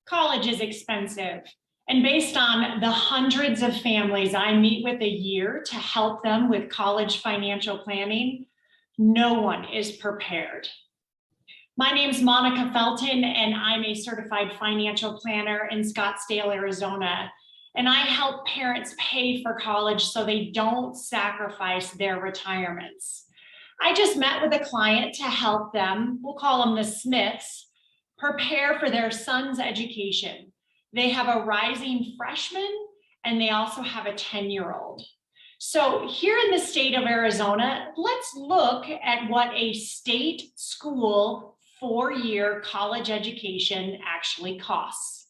College is expensive. And based on the hundreds of families I meet with a year to help them with college financial planning, no one is prepared. My name's Monica Felton, and I'm a certified financial planner in Scottsdale, Arizona. And I help parents pay for college so they don't sacrifice their retirements. I just met with a client to help them, we'll call them the Smiths, prepare for their son's education. They have a rising freshman and they also have a 10-year-old. So here in the state of Arizona, let's look at what a state school 4-year college education actually costs.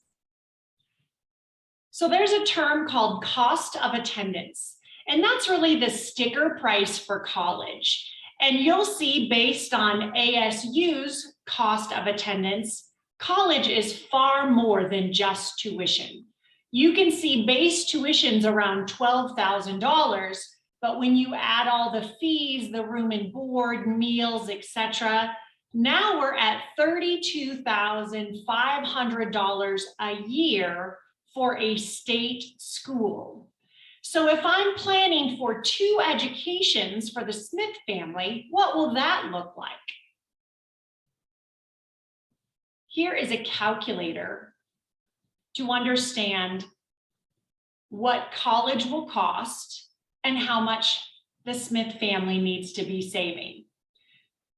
So there's a term called cost of attendance, and that's really the sticker price for college. And you'll see based on ASU's cost of attendance, college is far more than just tuition. You can see base tuition's around $12,000, but when you add all the fees, the room and board, meals, etc., now we're at $32,500 a year for a state school. So if I'm planning for 2 educations for the Smith family, what will that look like? Here is a calculator to understand what college will cost and how much the Smith family needs to be saving.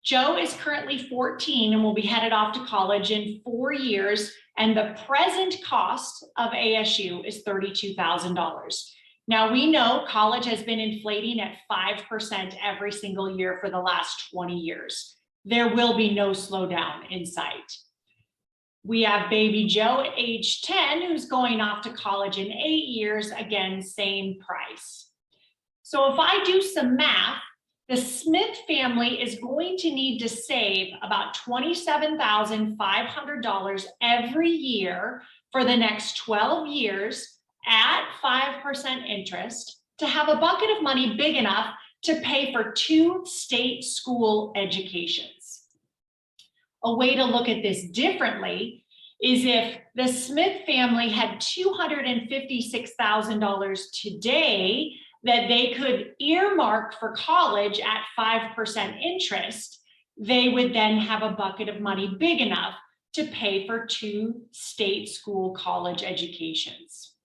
Joe is currently 14 and will be headed off to college in 4 years, and the present cost of ASU is $32,000. Now we know college has been inflating at 5% every single year for the last 20 years. There will be no slowdown in sight. We have baby Joe at age 10 who's going off to college in 8 years, again, same price. So if I do some math, the Smith family is going to need to save about $27,500 every year for the next 12 years at 5% interest to have a bucket of money big enough to pay for 2 state school educations. A way to look at this differently is if the Smith family had $256,000 today that they could earmark for college at 5% interest, they would then have a bucket of money big enough to pay for 2 state school college educations.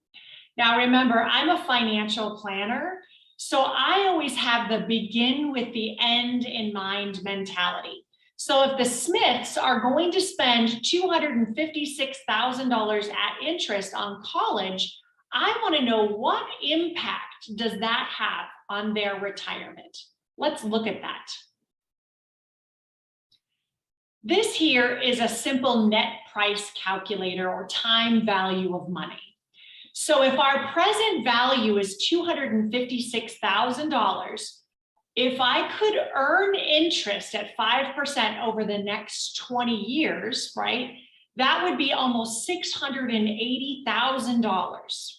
Now remember, I'm a financial planner, so I always have the begin with the end in mind mentality. So if the Smiths are going to spend $256,000 at interest on college, I want to know what impact does that have on their retirement. Let's look at that. This here is a simple net price calculator or time value of money. So if our present value is $256,000, if I could earn interest at 5% over the next 20 years, right, that would be almost $680,000.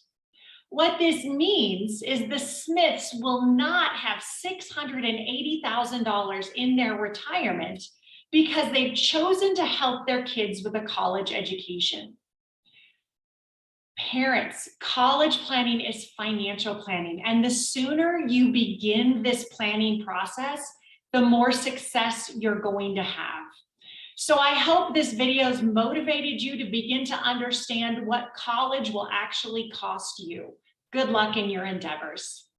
What this means is the Smiths will not have $680,000 in their retirement because they've chosen to help their kids with a college education. Parents, college planning is financial planning, and the sooner you begin this planning process, the more success you're going to have. So I hope this video has motivated you to begin to understand what college will actually cost you. Good luck in your endeavors.